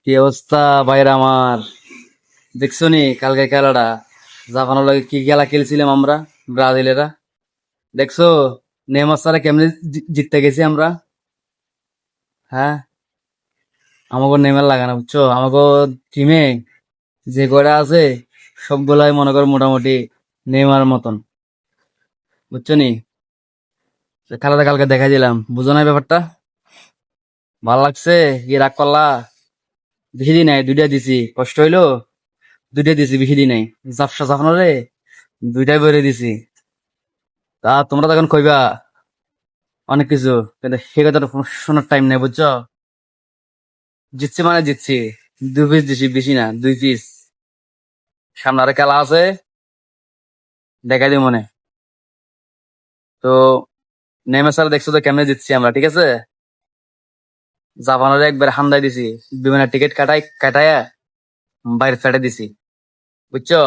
কি অবস্থা ভাইরা আমার? দেখছো নি কালকে খেলাটা? জাপানের লগে কি খেলা খেলছিলাম আমরা, ব্রাজিলেরা। দেখছো নেইমার ছাড়া কেমনে জিততে গেছি আমরা? হ্যাঁ, আমাকে নেইমার লাগানো, বুঝছো? আমাকে টিমে যে কয়টা আছে সবগুলাই মনে করো মোটামুটি নেইমার মতন, বুঝছো নি? তো খেলাটা কালকে দেখা দিলাম, বুঝো না ব্যাপারটা? ভাল লাগছে? কি রাগ করলা? বেশি দিন নাই, দুইটা দিছি, কষ্ট হইলো। দুইটা দিছি, বেশি দিন নাই। জাফসা জাফানোরে দুইটাই বেড়ে দিছি। তা তোমরা তখন কইবা অনেক কিছু, কিন্তু সে কথা শোনার টাইম নেই, বুঝছো? জিতছি মানে জিতছি। 2 পিস দিছি, বেশি না, 2 পিস। সামনে আরো খেলা আছে, দেখাই দিই মনে। তো নেইমার স্যার দেখছো তো কেমনে জিতছি আমরা, ঠিক আছে? জাপানের একবার হান্দাই দিছি, বিমানের টিকিট কাটাই কাটায়া বাইরে ফেটে দিছি, বুঝছো?